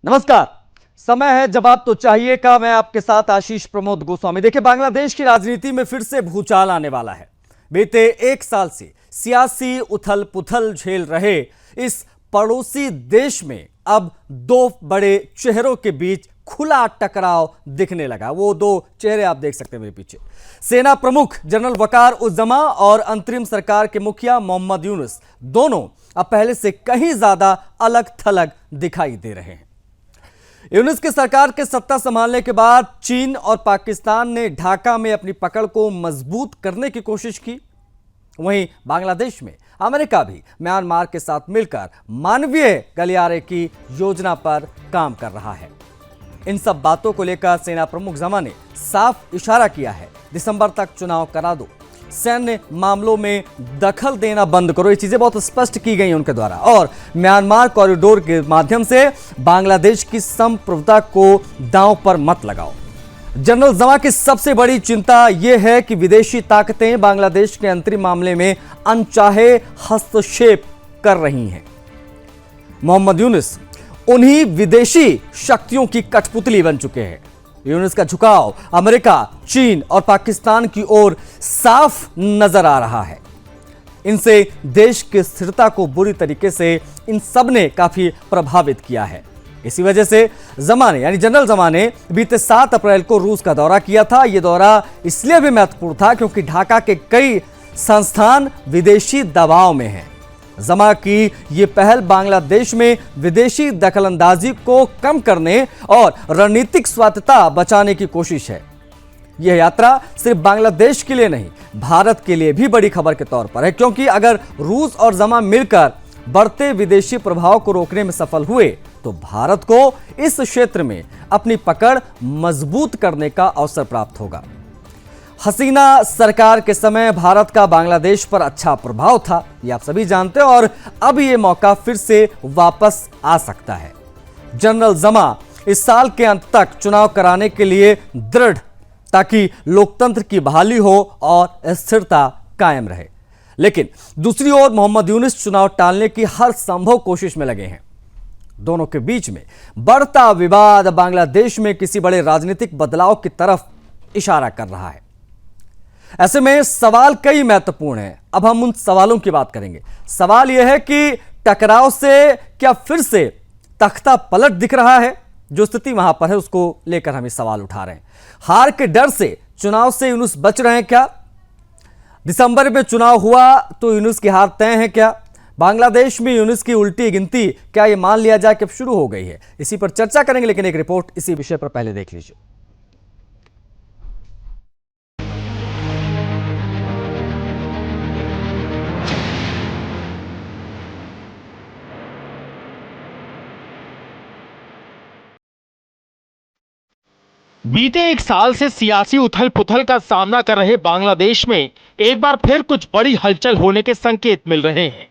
नमस्कार। समय है जवाब तो चाहिए का। मैं आपके साथ आशीष प्रमोद गोस्वामी। देखिए, बांग्लादेश की राजनीति में फिर से भूचाल आने वाला है। बीते एक साल से सियासी उथल पुथल झेल रहे इस पड़ोसी देश में अब दो बड़े चेहरों के बीच खुला टकराव दिखने लगा। वो दो चेहरे आप देख सकते हैं मेरे पीछे। सेना प्रमुख जनरल वकार उज़्ज़मा और अंतरिम सरकार के मुखिया मोहम्मद यूनुस दोनों अब पहले से कहीं ज्यादा अलग थलग दिखाई दे रहे हैं। यूनुस की सरकार के सत्ता संभालने के बाद चीन और पाकिस्तान ने ढाका में अपनी पकड़ को मजबूत करने की कोशिश की। वहीं बांग्लादेश में अमेरिका भी म्यांमार के साथ मिलकर मानवीय गलियारे की योजना पर काम कर रहा है। इन सब बातों को लेकर सेना प्रमुख ज़मा ने साफ इशारा किया है, दिसंबर तक चुनाव करा दो, सैन्य मामलों में दखल देना बंद करो। ये चीजें बहुत स्पष्ट की गई उनके द्वारा। और म्यांमार कॉरिडोर के माध्यम से बांग्लादेश की संप्रभुता को दांव पर मत लगाओ। जनरल ज़मा की सबसे बड़ी चिंता यह है कि विदेशी ताकतें बांग्लादेश के अंतरिम मामले में अनचाहे हस्तक्षेप कर रही हैं। मोहम्मद यूनुस उन्हीं विदेशी शक्तियों की कठपुतली बन चुके हैं। यूनुस का झुकाव अमेरिका, चीन और पाकिस्तान की ओर साफ नजर आ रहा है। इनसे देश की स्थिरता को बुरी तरीके से इन सब ने काफी प्रभावित किया है। इसी वजह से ज़मा ने यानी जनरल ज़मा ने बीते 7 अप्रैल को रूस का दौरा किया था। यह दौरा इसलिए भी महत्वपूर्ण था क्योंकि ढाका के कई संस्थान विदेशी दबाव में हैं। ज़मा की ये पहल बांग्लादेश में विदेशी दखलंदाजी को कम करने और रणनीतिक स्वायत्तता बचाने की कोशिश है। यह यात्रा सिर्फ बांग्लादेश के लिए नहीं, भारत के लिए भी बड़ी खबर के तौर पर है, क्योंकि अगर रूस और ज़मा मिलकर बढ़ते विदेशी प्रभाव को रोकने में सफल हुए तो भारत को इस क्षेत्र में अपनी पकड़ मजबूत करने का अवसर प्राप्त होगा। हसीना सरकार के समय भारत का बांग्लादेश पर अच्छा प्रभाव था, ये आप सभी जानते हैं, और अब ये मौका फिर से वापस आ सकता है। जनरल ज़मा इस साल के अंत तक चुनाव कराने के लिए दृढ़, ताकि लोकतंत्र की बहाली हो और स्थिरता कायम रहे। लेकिन दूसरी ओर मोहम्मद यूनुस चुनाव टालने की हर संभव कोशिश में लगे हैं। दोनों के बीच में बढ़ता विवाद बांग्लादेश में किसी बड़े राजनीतिक बदलाव की तरफ इशारा कर रहा है। ऐसे में सवाल कई महत्वपूर्ण हैं। अब हम उन सवालों की बात करेंगे। सवाल यह है कि टकराव से क्या फिर से तख्ता पलट दिख रहा है? जो स्थिति वहां पर है उसको लेकर हम इस सवाल उठा रहे हैं। हार के डर से चुनाव से यूनुस बच रहे हैं क्या? दिसंबर में चुनाव हुआ तो यूनुस की हार तय है क्या? बांग्लादेश में यूनुस की उल्टी गिनती क्या ये मान लिया जाए कि अब शुरू हो गई है? इसी पर चर्चा करेंगे, लेकिन एक रिपोर्ट इसी विषय पर पहले देख लीजिए। बीते एक साल से सियासी उथल पुथल का सामना कर रहे बांग्लादेश में एक बार फिर कुछ बड़ी हलचल होने के संकेत मिल रहे हैं।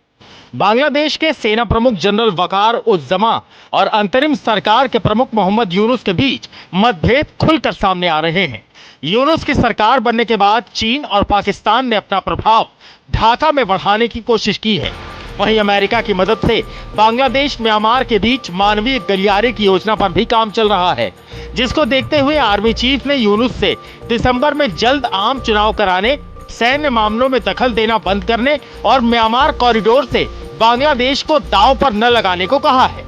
बांग्लादेश के सेना प्रमुख जनरल वकार उज़्ज़मा और अंतरिम सरकार के प्रमुख मोहम्मद यूनुस के बीच मतभेद खुलकर सामने आ रहे हैं। यूनुस की सरकार बनने के बाद चीन और पाकिस्तान ने अपना प्रभाव ढाका में बढ़ाने की कोशिश की है। वहीं अमेरिका की मदद से बांग्लादेश म्यांमार के बीच मानवीय गलियारे की योजना पर भी काम चल रहा है, जिसको देखते हुए आर्मी चीफ ने यूनुस से दिसंबर में जल्द आम चुनाव कराने, सैन्य मामलों में दखल देना बंद करने और म्यांमार कॉरिडोर से बांग्लादेश को दांव पर न लगाने को कहा है।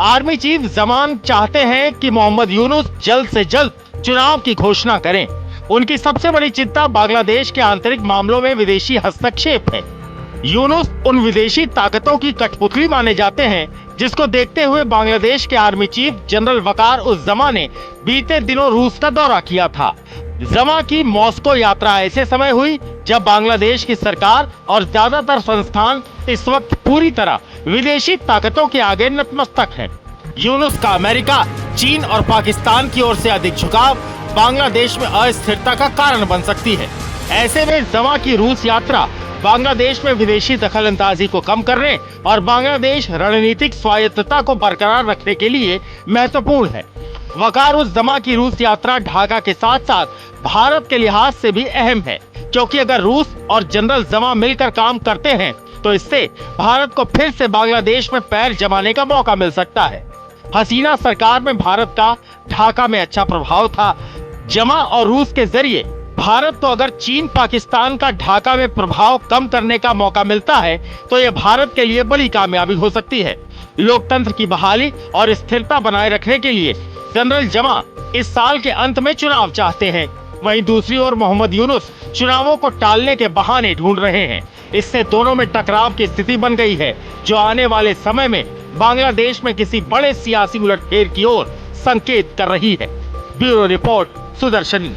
आर्मी चीफ ज़मान चाहते हैं कि मोहम्मद यूनुस जल्द से जल्द चुनाव की घोषणा करें। उनकी सबसे बड़ी चिंता बांग्लादेश के आंतरिक मामलों में विदेशी हस्तक्षेप है। यूनुस उन विदेशी ताकतों की कठपुतली माने जाते हैं, जिसको देखते हुए बांग्लादेश के आर्मी चीफ जनरल वकार उज़्ज़मा ने बीते दिनों रूस का दौरा किया था। ज़मा की मॉस्को यात्रा ऐसे समय हुई जब बांग्लादेश की सरकार और ज्यादातर संस्थान इस वक्त पूरी तरह विदेशी ताकतों के आगे नतमस्तक हैं। यूनुस का अमेरिका, चीन और पाकिस्तान की ओर से अधिक झुकाव बांग्लादेश में अस्थिरता का कारण बन सकती है। ऐसे में ज़मा की रूस यात्रा बांग्लादेश में विदेशी दखलंदाजी को कम करने और बांग्लादेश रणनीतिक स्वायत्तता को बरकरार रखने के लिए महत्वपूर्ण है। वकार उज़्ज़मा की रूस यात्रा ढाका के साथ साथ भारत के लिहाज से भी अहम है, क्योंकि अगर रूस और जनरल ज़मा मिलकर काम करते हैं तो इससे भारत को फिर से बांग्लादेश में पैर जमाने का मौका मिल सकता है। हसीना सरकार में भारत का ढाका में अच्छा प्रभाव था। जमा और रूस के जरिए भारत को अगर चीन पाकिस्तान का ढाका में प्रभाव कम करने का मौका मिलता है तो यह भारत के लिए बड़ी कामयाबी हो सकती है। लोकतंत्र की बहाली और स्थिरता बनाए रखने के लिए जनरल जमा इस साल के अंत में चुनाव चाहते हैं। वहीं दूसरी ओर मोहम्मद यूनुस चुनावों को टालने के बहाने ढूंढ रहे हैं। इससे दोनों में टकराव की स्थिति बन गई है, जो आने वाले समय में बांग्लादेश में किसी बड़े सियासी उलटफेर की ओर संकेत कर रही है। Bureau report, Sudarshan.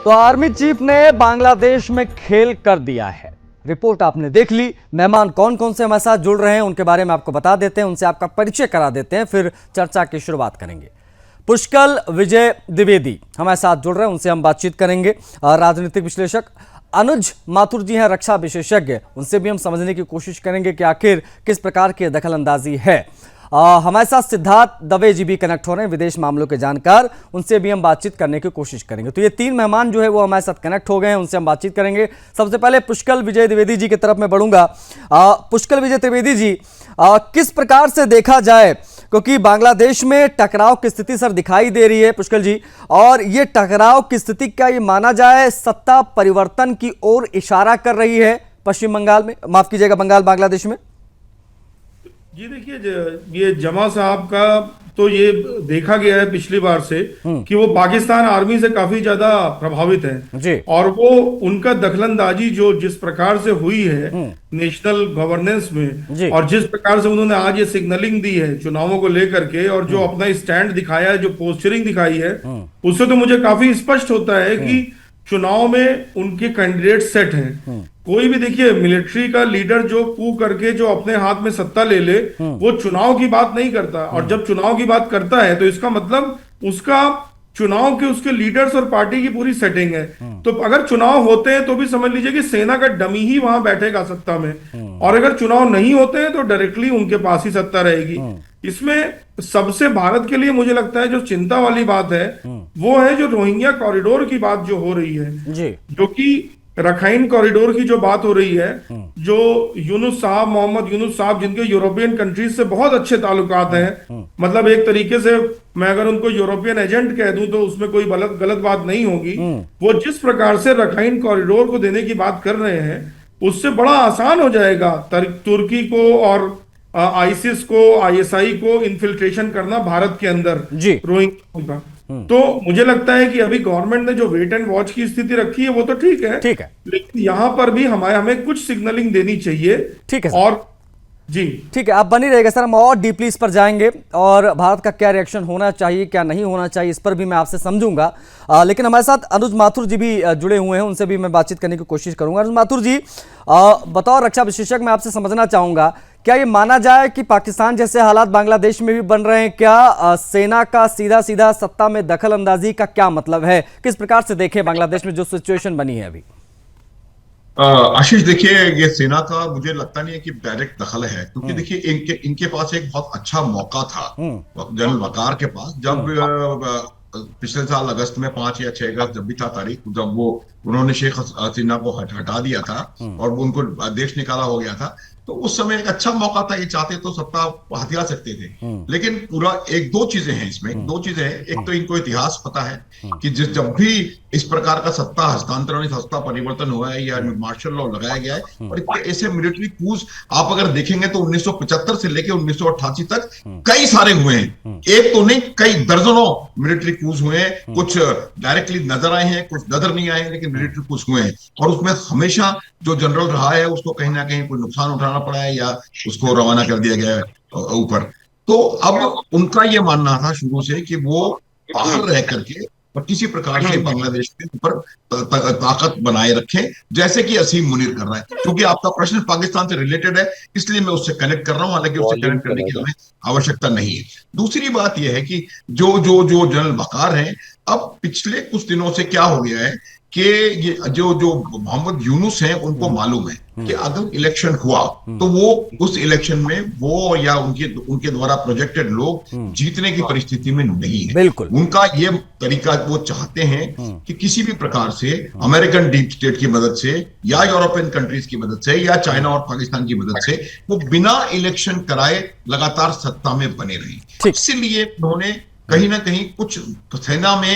तो आर्मी चीफ ने बांग्लादेश में खेल कर दिया है। रिपोर्ट आपने देख ली। मेहमान कौन कौन से हमारे साथ जुड़ रहे हैं उनके बारे में आपको बता देते हैं, उनसे आपका परिचय करा देते हैं, फिर चर्चा की शुरुआत करेंगे। पुष्कल विजय द्विवेदी हमारे साथ जुड़ रहे हैं, उनसे हम बातचीत करेंगे। राजनीतिक विश्लेषक अनुज माथुर जी हैं, रक्षा विशेषज्ञ, उनसे भी हम समझने की कोशिश करेंगे कि आखिर किस प्रकार की दखल अंदाजी है। हमारे साथ सिद्धार्थ दवे जी भी कनेक्ट हो रहे हैं, विदेश मामलों के जानकार, उनसे भी हम बातचीत करने की कोशिश करेंगे। तो ये तीन मेहमान जो है वो हमारे साथ कनेक्ट हो गए हैं, उनसे हम बातचीत करेंगे। सबसे पहले पुष्कल विजय द्विवेदी जी की तरफ मैं बढ़ूंगा। पुष्कल विजय द्विवेदी जी, किस प्रकार से देखा जाए, क्योंकि बांग्लादेश में टकराव की स्थिति सर दिखाई दे रही है पुष्कल जी, और ये टकराव की स्थिति क्या ये माना जाए सत्ता परिवर्तन की ओर इशारा कर रही है पश्चिम बंगाल में, माफ कीजिएगा बंगाल बांग्लादेश में? जी देखिए, ये जमा साहब का तो ये देखा गया है पिछली बार से कि वो पाकिस्तान आर्मी से काफी ज्यादा प्रभावित हैं जी। और वो उनका दखलंदाजी जो जिस प्रकार से हुई है नेशनल गवर्नेंस में, और जिस प्रकार से उन्होंने आज ये सिग्नलिंग दी है चुनावों को लेकर के, और जो अपना स्टैंड दिखाया है, जो पोस्चरिंग दिखाई है, उससे तो मुझे काफी स्पष्ट होता है कि चुनाव में उनके कैंडिडेट सेट हैं। कोई भी देखिए मिलिट्री का लीडर जो कू करके जो अपने हाथ में सत्ता ले ले, वो चुनाव की बात नहीं करता, और जब चुनाव की बात करता है तो इसका मतलब उसका चुनाव के उसके लीडर्स और पार्टी की पूरी सेटिंग है। तो अगर चुनाव होते हैं तो भी समझ लीजिए कि सेना का डमी ही वहां बैठेगा सत्ता में, और अगर चुनाव नहीं होते हैं तो डायरेक्टली उनके पास ही सत्ता रहेगी। इसमें सबसे भारत के लिए मुझे लगता है जो चिंता वाली बात है वो है जो रोहिंग्या कॉरिडोर की बात जो हो रही है जी। जो कि रखाइन कॉरिडोर की जो बात हो रही है, जो यूनुस साहब, मोहम्मद यूनुस साहब, जिनके यूरोपियन कंट्रीज से बहुत अच्छे ताल्लुकात हैं, मतलब एक तरीके से मैं अगर उनको यूरोपियन एजेंट कह दूं तो उसमें कोई गलत बात नहीं होगी। वो जिस प्रकार से रखाइन कॉरिडोर को देने की बात कर रहे हैं, उससे बड़ा आसान हो जाएगा तुर्की को और आईसिस को, आईएसआई को इन्फिल्ट्रेशन करना भारत के अंदर रोहिंग्या का। तो मुझे लगता है कि अभी गवर्नमेंट ने जो वेट एंड वॉच की स्थिति रखी है वो तो ठीक है, लेकिन यहाँ पर भी हमें कुछ सिग्नलिंग देनी चाहिए। ठीक है और जी ठीक है, आप बनी रहेगा सर, हम और डीपली इस पर जाएंगे और भारत का क्या रिएक्शन होना चाहिए, क्या नहीं होना चाहिए, इस पर भी मैं आपसे समझूंगा। लेकिन हमारे साथ अनुज माथुर जी भी जुड़े हुए हैं, उनसे भी मैं बातचीत करने की कोशिश करूंगा। अनुज माथुर जी, बतौर रक्षा विशेषज्ञ मैं आपसे समझना चाहूंगा, क्या ये माना जाए कि पाकिस्तान जैसे हालात बांग्लादेश में भी बन रहे हैं? क्या सेना का सीधा सीधा सत्ता में दखल अंदाजी का क्या मतलब है? किस प्रकार से देखें बांग्लादेश में जो सिचुएशन बनी है अभी? आशीष, देखिए, ये सेना का मुझे लगता नहीं है कि डायरेक्ट दखल है, क्योंकि देखिए इनके पास एक बहुत अच्छा मौका था जनरल वकार के पास, जब पिछले साल अगस्त में 5 या 6 अगस्त जब भी था तारीख, जब वो उन्होंने शेख हसीना को हटा दिया था और वो उनको देश निकाला हो गया था, तो उस समय एक अच्छा मौका था, ये चाहते तो सत्ता हथिया सकते थे। लेकिन पूरा दो चीजें हैं इसमें, दो चीजें हैं। एक तो इनको इतिहास पता है कि जब भी इस प्रकार का सत्ता हस्तांतरण, सत्ता परिवर्तन हुआ है या मार्शल लॉ लगाया गया है, और ऐसे मिलिट्री कूच आप अगर देखेंगे तो 1975 से लेकर 1988 तक कई सारे हुए हैं। एक तो नहीं, कई दर्जनों मिलिट्री कूच हुए हैं। कुछ डायरेक्टली नजर आए हैं, कुछ नजर नहीं आए हैं, लेकिन मिलिट्री कूच हुए हैं, और उसमें हमेशा जो जनरल रहा है उसको कहीं ना कहीं कोई नुकसान उठाना पड़ा है या उसको रवाना कर दिया गया है ऊपर। तो अब उनका ये मानना था शुरू से कि वो बाहर रह करके और किसी प्रकार से बांग्लादेश के ऊपर ताकत बनाए रखें, जैसे कि असीम मुनीर कर रहा है। क्योंकि आपका प्रश्न पाकिस्तान से रिलेटेड है, इसलिए मैं उससे कनेक्ट कर रहा हूं, हालांकि उससे कनेक्ट करने की हमें आवश्यकता नहीं है। दूसरी बात यह है कि जो जनरल वकार हैं, अब पिछले कुछ दिनों से क्या हो गया है कि ये जो मोहम्मद यूनुस हैं, उनको मालूम है कि अगर इलेक्शन हुआ तो वो उस इलेक्शन में वो या उनके द्वारा प्रोजेक्टेड लोग जीतने की परिस्थिति में नहीं है। बिल्कुल। उनका ये तरीका, वो चाहते हैं कि किसी भी प्रकार से अमेरिकन डीप स्टेट की मदद से या यूरोपियन कंट्रीज की मदद से या चाइना और पाकिस्तान की मदद से वो बिना इलेक्शन कराए लगातार सत्ता में बने रहे। इसीलिए उन्होंने कहीं ना कहीं कुछ सेना में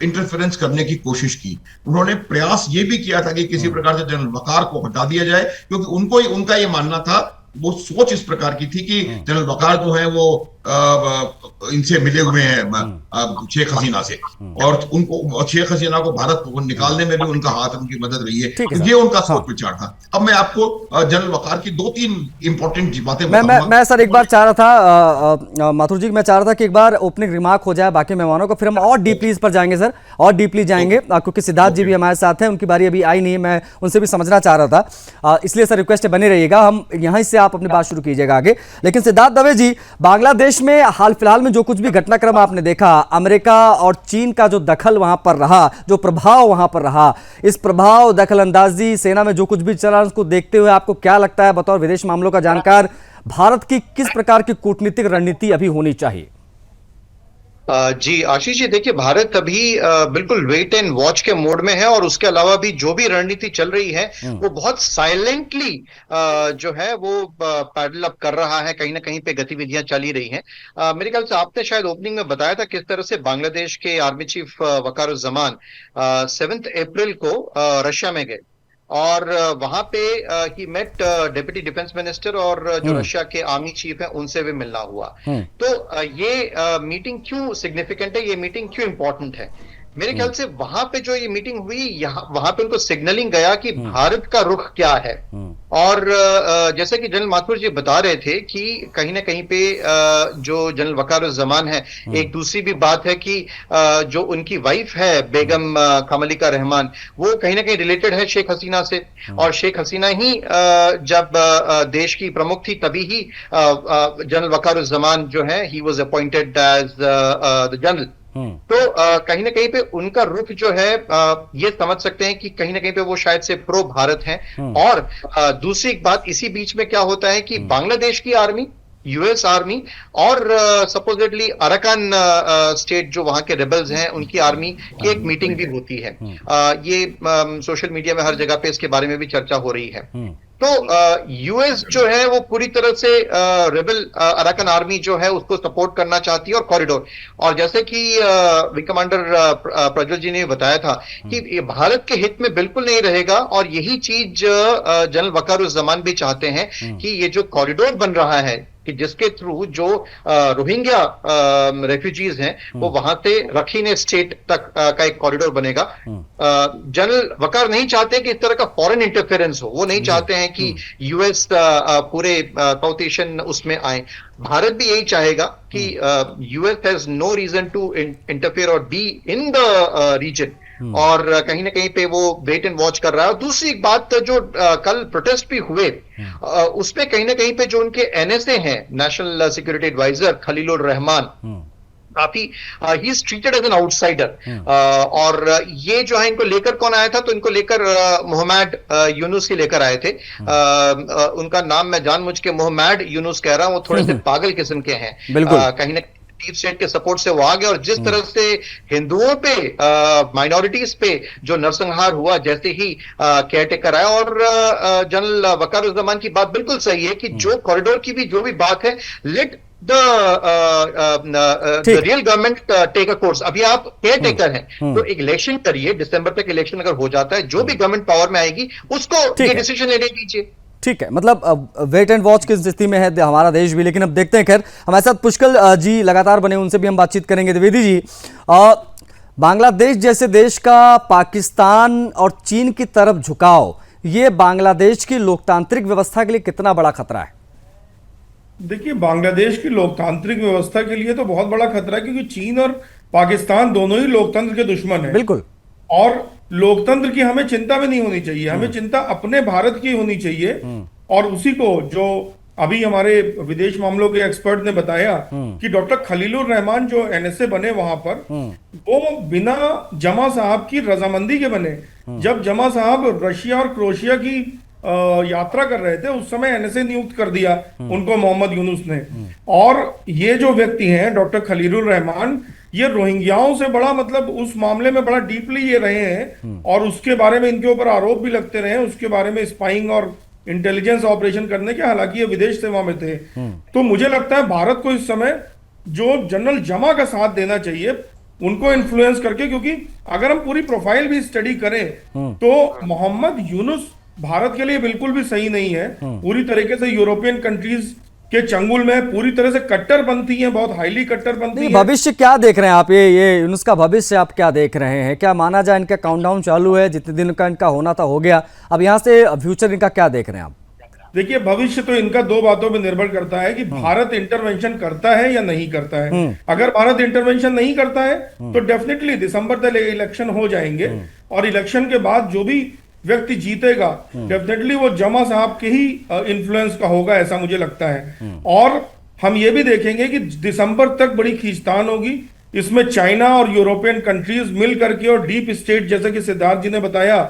इंटरफेरेंस करने की कोशिश की। उन्होंने प्रयास ये भी किया था कि किसी प्रकार से जनरल वकार को हटा दिया जाए, क्योंकि उनका ये मानना था, वो सोच इस प्रकार की थी कि जनरल वकार जो है वो इनसे मिले हुए हैं शेख हसीना से, और उनको शेख हसीना को भारत को निकालने में भी उनका हाथ, उनकी मदद रही है। तो ये उनका सोच विचार था। अब मैं आपको जनरल वकार की 2-3 इंपॉर्टेंट बातें बताऊंगा। मैं सर एक बार चाह रहा था माथुर जी, मैं चाह रहा था कि एक बार ओपनिंग रिमार्क हो जाए बाकी मेहमानों को, फिर हम और डीपली इस पर जाएंगे सर, और डीपली जाएंगे, क्योंकि सिद्धार्थ जी भी हमारे साथ हैं, उनकी बारी अभी आई नहीं है, मैं उनसे भी समझना चाह रहा था, इसलिए सर रिक्वेस्ट बने रहिएगा, हम यहीं से आप अपनी बात शुरू कीजिएगा आगे। लेकिन सिद्धार्थ दवे जी, बांग्लादेश में हाल फिलहाल में जो कुछ भी घटनाक्रम आपने देखा, अमेरिका और चीन का जो दखल वहां पर रहा, जो प्रभाव वहां पर रहा, इस प्रभाव, दखल अंदाजी, सेना में जो कुछ भी चला, उसको देखते हुए आपको क्या लगता है बतौर विदेश मामलों का जानकार, भारत की किस प्रकार की कूटनीतिक रणनीति अभी होनी चाहिए? जी आशीष जी, देखिए भारत अभी बिल्कुल वेट एंड वॉच के मोड में है, और उसके अलावा भी जो भी रणनीति चल रही है वो बहुत साइलेंटली जो है वो पैडल अप कर रहा है, कहीं ना कहीं पे गतिविधियां चल ही रही हैं। मेरे ख्याल से आपने शायद ओपनिंग में बताया था किस तरह से बांग्लादेश के आर्मी चीफ वकारुज्जमान 7 अप्रैल को रशिया में गए, और वहां पे ही मेट डिप्टी डिफेंस मिनिस्टर, और जो रशिया के आर्मी चीफ है उनसे भी मिलना हुआ। तो ये मीटिंग क्यों सिग्निफिकेंट है, ये मीटिंग क्यों इंपॉर्टेंट है? मेरे ख्याल से वहां पे जो ये मीटिंग हुई, यहाँ वहां पे उनको सिग्नलिंग गया कि भारत का रुख क्या है। और जैसे कि जनरल माथुर जी बता रहे थे कि कहीं ना कहीं पे जो जनरल वकारुज्जमान है, एक दूसरी भी बात है कि जो उनकी वाइफ है बेगम कमलिका रहमान, वो कहीं ना कहीं रिलेटेड है शेख हसीना से, और शेख हसीना ही जब देश की प्रमुख थी तभी ही जनरल वकारुज्जमान जो है he was appointed as the general. तो कहीं ना कहीं पे उनका रुख जो है ये समझ सकते हैं कि कहीं ना कहीं पे वो शायद से प्रो भारत हैं। और दूसरी एक बात, इसी बीच में क्या होता है कि बांग्लादेश की आर्मी, यूएस आर्मी और सपोजिटली अराकान स्टेट जो वहां के रेबल्स हैं, उनकी आर्मी की एक मीटिंग भी होती है। ये सोशल मीडिया में हर जगह पे इसके बारे में भी चर्चा हो रही है। तो यूएस जो है वो पूरी तरह से रेबल अराकान आर्मी जो है उसको सपोर्ट करना चाहती है, और कॉरिडोर, और जैसे कि विंग कमांडर प्रज्वल जी ने बताया था कि ये भारत के हित में बिल्कुल नहीं रहेगा, और यही चीज जनरल वकारुज्जमान भी चाहते हैं कि ये जो कॉरिडोर बन रहा है, कि जिसके थ्रू जो रोहिंग्या रेफ्यूजीज हैं वो वहां से रखीने स्टेट तक का एक कॉरिडोर बनेगा। जनरल वकार नहीं चाहते कि इस तरह का फॉरेन इंटरफेरेंस हो, वो नहीं चाहते हैं कि यूएस पूरे साउथ एशियन उसमें आए। भारत भी यही चाहेगा कि US has no reason to interfere और बी इन द रीजन, और कहीं ना कहीं पे वो वेट एंड वॉच कर रहा है। और दूसरी एक बात, जो कल प्रोटेस्ट भी हुए उसमें कहीं ना कहीं पे जो उनके एनएसए हैं, national security adviser Khalilur Rahman, काफी ही is treated as an outsider. और ये जो है इनको लेकर कौन आया था, तो इनको लेकर मोहम्मद यूनुस ही लेकर आए थे। उनका नाम मैं जानबूझ के मोहम्मद यूनुस कह रहा हूं, वो थोड़े से पागल किस्म के हैं। कहीं ना डीप स्टेट के सपोर्ट से वो आ गए, और जिस तरह से हिंदुओं पे, माइनॉरिटीज पे जो नरसंहार हुआ जैसे ही केयर टेकर आया, और जनरल वकारुज्जमान की बात बिल्कुल सही है कि जो कॉरिडोर की भी जो भी बात है, let the real government take a course. अभी आप केयर टेकर हैं तो इलेक्शन करिए, दिसंबर तक इलेक्शन अगर हो जाता है, जो भी गवर्नमेंट पावर में आएगी उसको ये डिसीजन लेने दीजिए। ठीक है, मतलब वेट एंड वॉच की स्थिति में है हमारा देश भी, लेकिन अब देखते हैं। खैर हमारे साथ पुष्कल जी लगातार बने, उनसे भी हम बातचीत करेंगे। द्विवेदी जी, बांग्लादेश जैसे देश का पाकिस्तान और चीन की तरफ झुकाव, ये बांग्लादेश की लोकतांत्रिक व्यवस्था के लिए कितना बड़ा खतरा है? देखिए, बांग्लादेश की लोकतांत्रिक व्यवस्था के लिए तो बहुत बड़ा खतरा है, क्योंकि चीन और पाकिस्तान दोनों ही लोकतंत्र के दुश्मन हैं। बिल्कुल। और लोकतंत्र की हमें चिंता भी नहीं होनी चाहिए, हमें चिंता अपने भारत की होनी चाहिए। और उसी को जो अभी हमारे विदेश मामलों के एक्सपर्ट ने बताया कि डॉक्टर खलीलुर रहमान जो एनएसए बने वहां पर, वो बिना जमा साहब की रजामंदी के बने। जब जमा साहब रशिया और क्रोएशिया की यात्रा कर रहे थे, उस समय एनएसए नियुक्त कर दिया उनको मोहम्मद यूनुस ने। और ये जो व्यक्ति हैं डॉक्टर खलीलुर रहमान, ये रोहिंग्याओं से बड़ा मतलब उस मामले में बड़ा डीपली ये रहे हैं, और उसके बारे में इनके ऊपर आरोप भी लगते रहे, उसके बारे में स्पाइंग और इंटेलिजेंस ऑपरेशन करने के, हालांकि ये विदेश सेवा में थे। तो मुझे लगता है भारत को इस समय जो जनरल जमा का साथ देना चाहिए, उनको इन्फ्लुएंस करके, क्योंकि अगर हम पूरी प्रोफाइल भी स्टडी करें तो मोहम्मद यूनुस भारत के लिए बिल्कुल भी सही नहीं है। पूरी तरीके से यूरोपियन कंट्रीज के चंगुल में पूरी तरह से कट्टरपंथी है, बहुत हाईली कट्टरपंथी है। भविष्य क्या देख रहे हैं आप, ये यूनुस का भविष्य आप क्या देख रहे हैं? क्या माना जाए इनका काउंटडाउन चालू है, जितने दिन का इनका होना था हो गया, अब यहाँ से फ्यूचर इनका क्या देख रहे हैं आप? देखिए, भविष्य तो इनका दो बातों पे निर्भर करता है कि भारत इंटरवेंशन करता है या नहीं करता है। अगर भारत इंटरवेंशन नहीं करता है तो डेफिनेटली दिसंबर तक इलेक्शन हो जाएंगे, और इलेक्शन के बाद जो भी व्यक्ति जीतेगा डेफिनेटली वो जमा साहब के ही इन्फ्लुएंस का होगा, ऐसा मुझे लगता है। और हम ये भी देखेंगे कि दिसंबर तक बड़ी खींचतान होगी, इसमें चाइना और यूरोपियन कंट्रीज मिल करके और डीप स्टेट, जैसे कि सिद्धार्थ जी ने बताया,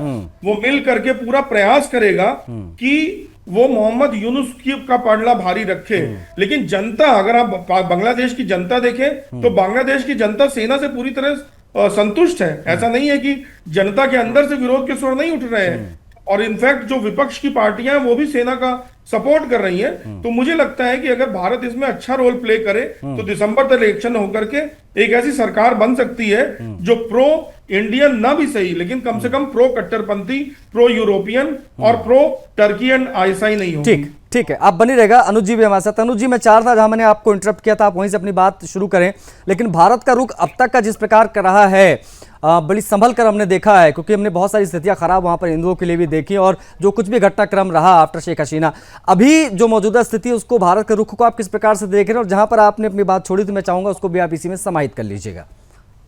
वो मिल करके पूरा प्रयास करेगा कि वो मोहम्मद यूनुस का पलड़ा भारी रखे। लेकिन जनता, अगर आप बांग्लादेश की जनता देखें तो बांग्लादेश की जनता सेना से पूरी तरह संतुष्ट है। ऐसा नहीं है कि जनता के अंदर से विरोध के स्वर नहीं उठ रहे हैं, और इनफैक्ट जो विपक्ष की पार्टियां हैं वो भी सेना का सपोर्ट कर रही हैं। तो मुझे लगता है कि अगर भारत इसमें अच्छा रोल प्ले करे तो दिसंबर तक इलेक्शन होकर के एक ऐसी सरकार बन सकती है जो प्रो इंडियन ना भी सही, लेकिन कम से कम प्रो कट्टरपंथी, प्रो यूरोपियन और प्रो टर्कियन आईएसआई नहीं होगी। ठीक ठीक है, आप बनी रहेगा। अनुज जी भी हमारे साथ। अनुज जी, मैं चाह रहा था, जहां मैंने आपको इंटरप्ट किया था आप वहीं से अपनी बात शुरू करें, लेकिन भारत का रुख अब तक का जिस प्रकार कर रहा है, बड़ी संभल कर हमने देखा है, क्योंकि हमने बहुत सारी स्थितियां खराब वहां पर हिंदुओं के लिए भी देखी, और जो कुछ भी घटनाक्रम रहा आफ्टर शेख हसीना, अभी जो मौजूदा स्थिति है उसको, भारत के रुख को आप किस प्रकार से देख रहे हैं? और जहां पर आपने अपनी बात छोड़ी थी, मैं चाहूंगा उसको भी आप इसी में समाहित कर लीजिएगा।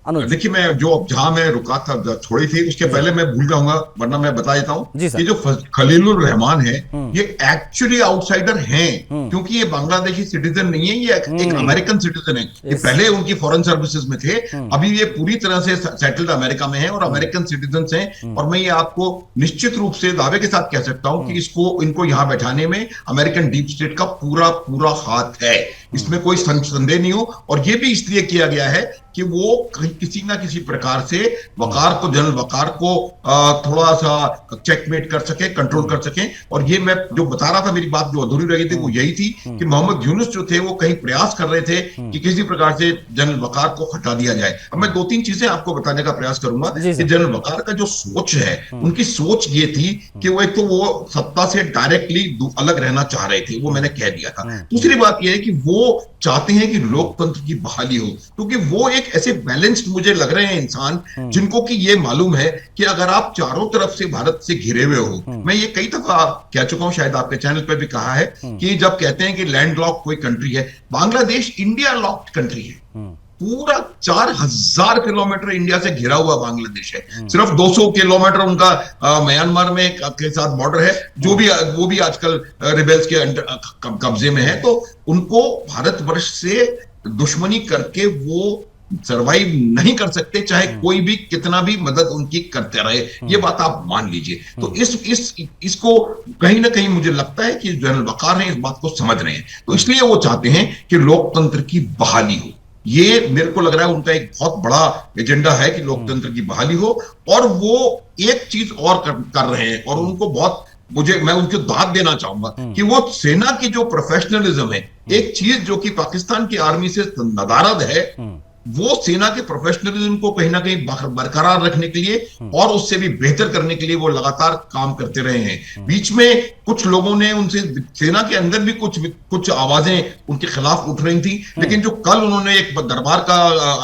देखिए, मैं जहां मैं रुका था, छोड़ी थी, उसके पहले मैं भूल जाऊंगा, वरना मैं बता देता हूं। ये जो खलीलुर रहमान है, ये एक्चुअली आउटसाइडर हैं, क्योंकि ये बांग्लादेशी सिटीजन नहीं है, ये एक अमेरिकन सिटीजन है। ये पहले उनकी फॉरेन सर्विसेज में थे, अभी ये पूरी तरह से सेटल्ड अमेरिका में है और अमेरिकन सिटीजन हैं। और मैं ये आपको निश्चित रूप से दावे के साथ कह सकता हूं कि इनको यहां बैठाने में अमेरिकन डीप स्टेट का पूरा हाथ है, इसमें कोई संदेह नहीं हो। और ये भी इसलिए किया गया है कि वो किसी ना किसी प्रकार से वकार को, जनरल वकार को थोड़ा सा चेकमेट कर सके, कंट्रोल कर सके। और ये मैं जो बता रहा था, मेरी बात जो अधूरी रही थी वो यही थी कि मोहम्मद यूनुस जो थे वो कहीं प्रयास कर रहे थे कि किसी प्रकार से जनरल वकार को हटा दिया जाए। अब मैं 2-3 चीजें आपको बताने का प्रयास करूंगा कि जनरल वकार का जो सोच है, उनकी सोच ये थी कि वो एक तो वो सत्ता से डायरेक्टली अलग रहना चाह रहे थे, वो मैंने कह दिया था। दूसरी बात यह है कि वो चाहते हैं कि लोकतंत्र की बहाली हो, क्योंकि वो एक ऐसे बैलेंस्ड मुझे लग रहे हैं इंसान जिनको कि ये मालूम है कि अगर आप चारों तरफ से भारत से घिरे हुए हो, मैं ये कई दफा कह चुका हूं, शायद आपके चैनल पे भी कहा है कि जब कहते हैं कि लैंड लॉक कोई कंट्री है, बांग्लादेश इंडिया लॉक्ड कंट्री है। पूरा 4000 किलोमीटर इंडिया से घिरा हुआ बांग्लादेश है। सिर्फ 200 किलोमीटर उनका म्यांमार में के साथ बॉर्डर है, वो भी आजकल रिबेल्स के कब्जे में है। तो उनको भारतवर्ष से दुश्मनी करके वो सरवाइव नहीं कर सकते, चाहे कोई भी कितना भी मदद उनकी करते रहे, ये बात आप मान लीजिए। तो इसको कहीं ना कहीं मुझे लगता है कि जनरल वकार हैं इस बात को समझ रहे हैं, तो इसलिए वो चाहते हैं कि लोकतंत्र की बहाली हो। ये मेरे को लग रहा है उनका एक बहुत बड़ा एजेंडा है कि लोकतंत्र की बहाली हो। और वो एक चीज और कर रहे हैं, और उनको बहुत, मैं उनको दाद देना चाहूंगा कि वो सेना की जो प्रोफेशनलिज्म है, एक चीज जो कि पाकिस्तान की आर्मी से नदारद है, वो सेना के प्रोफेशनलिज्म को कहीं ना कहीं बरकरार रखने के लिए और उससे भी बेहतर करने के लिए वो लगातार काम करते रहे हैं। बीच में कुछ लोगों ने उनसे, सेना के अंदर भी कुछ आवाजें उनके खिलाफ उठ रही थी, लेकिन जो कल उन्होंने एक दरबार का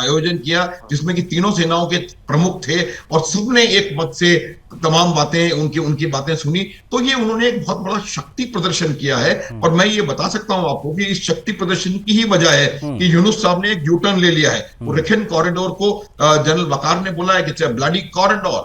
आयोजन किया जिसमें कि तीनों सेनाओं के प्रमुख थे और सबने एक मत से तमाम बातें, उनकी बातें सुनी, तो ये उन्होंने एक बहुत बड़ा शक्ति प्रदर्शन किया है। और मैं ये बता सकता हूं आपको कि इस शक्ति प्रदर्शन की ही वजह है कि यूनुस साहब ने एक यू टर्न ले लिया है। रखियन कॉरिडोर को जनरल वकार ने बोला है कि it's a bloody corridor,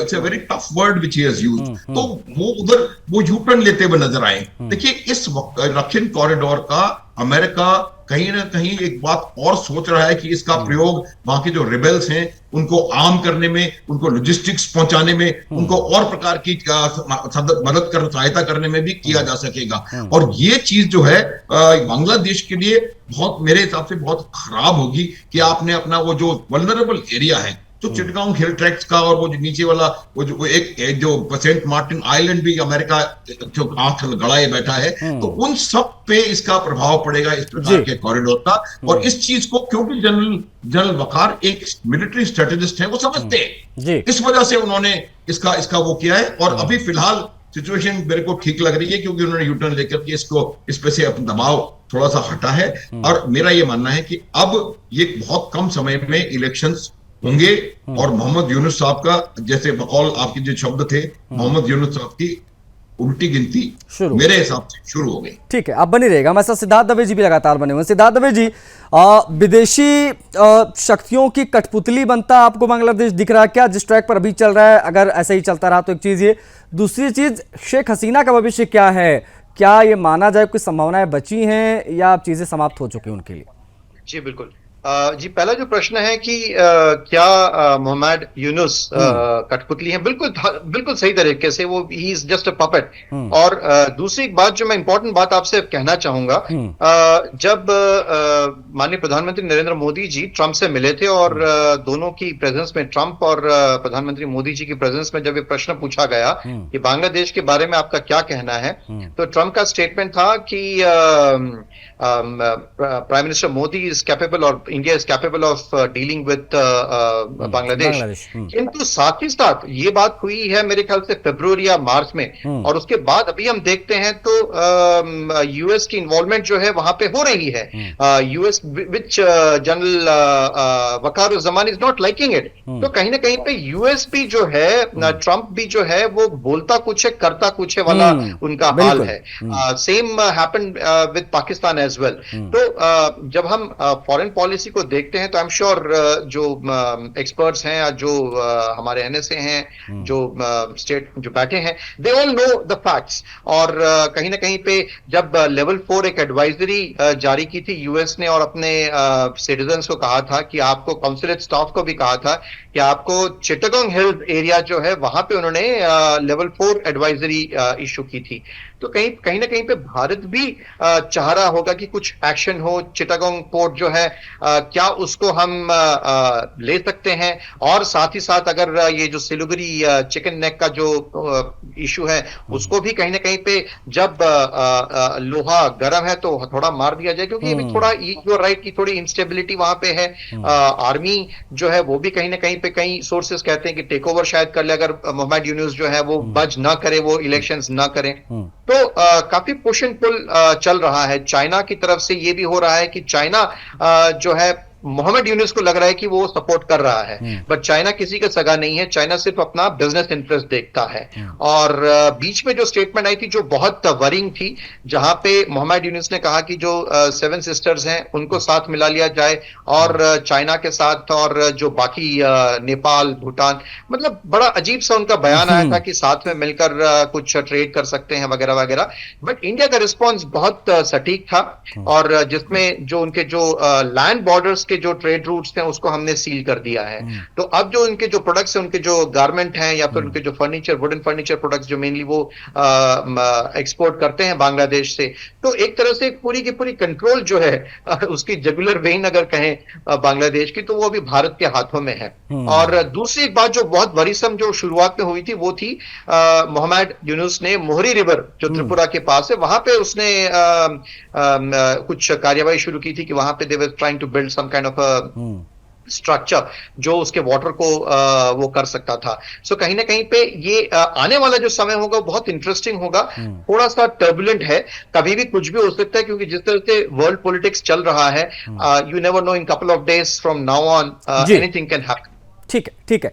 it's a very tough word which he has used. तो वो उधर वो यू टर्न लेते हुए नजर आए। देखिए, इस रखियन कॉरिडोर का अमेरिका कहीं ना कहीं एक बात और सोच रहा है कि इसका प्रयोग वहां के जो रिबेल्स हैं उनको आर्म करने में, उनको लॉजिस्टिक्स पहुंचाने में, उनको और प्रकार की सहायता करने में भी किया जा सकेगा। और ये चीज जो है बांग्लादेश के लिए बहुत, मेरे हिसाब से बहुत खराब होगी कि आपने अपना वो जो वल्नरेबल एरिया है, तो चिटगांव हिल ट्रैक्ट्स का और वो जो नीचे वाला वो जो सेंट मार्टिन आइलैंड भी अमेरिका जो आंख गड़ाए बैठा है, तो उन सब पे इसका प्रभाव पड़ेगा इस प्रकार के कॉरिडोर का। और इस चीज को क्योंकि जनरल वकार एक मिलिट्री स्ट्रेटेजिस्ट है, वो समझते हैं, इस वजह से उन्होंने इसका वो किया है। और अभी फिलहाल सिचुएशन मेरे को ठीक लग रही है क्योंकि उन्होंने यूटर्न लेकर के इस पे से अपना दबाव थोड़ा सा हटा है। और मेरा ये मानना है कि अब ये बहुत कम समय में इलेक्शंस होंगे और मोहम्मद यूनुस साहब का, जैसे बकौल आपके जो शब्द थे, मोहम्मद यूनुस साहब की उल्टी गिनती मेरे हिसाब से शुरू हो गई। ठीक है, अब बनी रहेगा। हमारे साथ सिद्धार्थ दवे जी भी लगातार बने हुए हैं। सिद्धार्थ दवे जी, विदेशी शक्तियों की कठपुतली बनता आपको बांग्लादेश दिख रहा है क्या, जिस ट्रैक पर अभी चल रहा है? अगर ऐसा ही चलता रहा तो एक चीज ये, दूसरी चीज शेख हसीना का भविष्य क्या है? क्या ये माना जाए कुछ संभावनाएं बची हैं या चीजें समाप्त हो चुकी हैं उनके लिए? जी बिल्कुल। जी, पहला जो प्रश्न है कि क्या मोहम्मद यूनुस कठपुतली है, बिल्कुल सही तरीके से, वो he is just a puppet. और दूसरी बात जो मैं इंपॉर्टेंट बात आपसे कहना चाहूंगा, जब माननीय प्रधानमंत्री नरेंद्र मोदी जी ट्रंप से मिले थे और दोनों की प्रेजेंस में, ट्रंप और प्रधानमंत्री मोदी जी की प्रेजेंस में जब ये प्रश्न पूछा गया कि बांग्लादेश के बारे में आपका क्या कहना है, तो ट्रंप का स्टेटमेंट था कि prime minister Modi is capable और India is capable of dealing with Bangladesh. किंतु साथ ही साथ ये बात हुई है मेरे ख्याल से फरवरी या मार्च में, और उसके बाद अभी हम देखते हैं तो यूएस की इन्वॉल्वमेंट जो है वहां पे हो रही है। US which general Waqar is not liking it. तो कहीं ना कहीं पे यूएस भी जो है, ट्रंप भी जो है, वो बोलता कुछ है करता कुछ है वाला उनका हाल है। Same happened with Pakistan as well. तो जब हम फॉरेन पॉलिसी को देखते हैं तो आई एम श्योर जो एक्सपर्ट्स हैं या जो हमारे एनएसए हैं, जो स्टेट जो बैठे हैं, they all know the facts. और कहीं ना कहीं पे जब लेवल 4 एक एडवाइजरी जारी की थी यूएस ने और अपने सिटीजन्स को कहा था कि आपको, काउंसिलेट स्टाफ को भी कहा था कि आपको चिटागोंग हिल्स एरिया जो है वहां पे उन्होंने लेवल 4 एडवाइजरी इशू की थी। तो कहीं ना कहीं पे भारत भी चाह रहा होगा कि कुछ एक्शन हो। चिटागोंग पोर्ट जो है, क्या उसको हम ले सकते हैं? और साथ ही साथ अगर ये जो सिलीगुड़ी चिकन नेक का जो इशू है, उसको भी कहीं ना कहीं पे जब लोहा गर्म है तो थोड़ा मार दिया जाए, क्योंकि ये भी थोड़ा जो राइट की थोड़ी इंस्टेबिलिटी वहां पे है। आर्मी जो है वो भी कहीं ना कहीं पे कई सोर्सेस कहते हैं कि टेक ओवर शायद कर ले अगर मोहम्मद यूनुस जो है वो बज ना करे, वो इलेक्शंस ना करें। तो काफी पुश एंड पुल चल रहा है। चाइना की तरफ से ये भी हो रहा है कि चाइना जो है मोहम्मद यूनुस को लग रहा है कि वो सपोर्ट कर रहा है, बट चाइना किसी का सगा नहीं है। चाइना सिर्फ अपना बिजनेस इंटरेस्ट देखता है। और बीच में जो स्टेटमेंट आई थी जो बहुत वरिंग थी, जहां पे मोहम्मद यूनुस ने कहा कि जो 7 सिस्टर्स हैं उनको साथ मिला लिया जाए और चाइना के साथ और जो बाकी नेपाल, भूटान, मतलब बड़ा अजीब सा उनका बयान आया था कि साथ में मिलकर कुछ ट्रेड कर सकते हैं वगैरह वगैरह। बट इंडिया का रिस्पॉन्स बहुत सटीक था, और जिसमें जो उनके जो लैंड बॉर्डर्स के जो ट्रेड रूट्स थे उसको हमने सील कर दिया है। तो अब जो उनके जो प्रोडक्ट्स हैं, उनके जो गारमेंट हैं या फिर उनके जो फर्नीचर, वुडन फर्नीचर प्रोडक्ट्स जो मेनली वो एक्सपोर्ट करते हैं बांग्लादेश से, तो एक तरह से पूरी की पूरी कंट्रोल जो है उसकी जुगुलर वेन अगर कहें बांग्लादेश की, तो वो अभी भारत के हाथों में है। और दूसरी एक बात जो बहुत वरीसम जो शुरुआत में हुई थी वो थी मोहम्मद यूनुस ने मोहरी रिवर जो त्रिपुरा के पास है वहां पे उसने कुछ कार्यवाही शुरू की थी कि वहां पे they were trying to build some kind of structure जो उसके वाटर को वो कर सकता था। सो कहीं ना कहीं पे ये आने वाला जो समय होगा बहुत इंटरेस्टिंग होगा। थोड़ा सा टर्बुलेंट है, कभी भी कुछ भी हो सकता है, क्योंकि जिस तरह से वर्ल्ड पॉलिटिक्स चल रहा है, you never know, in couple of days from now on anything can happen. ठीक है, ठीक है।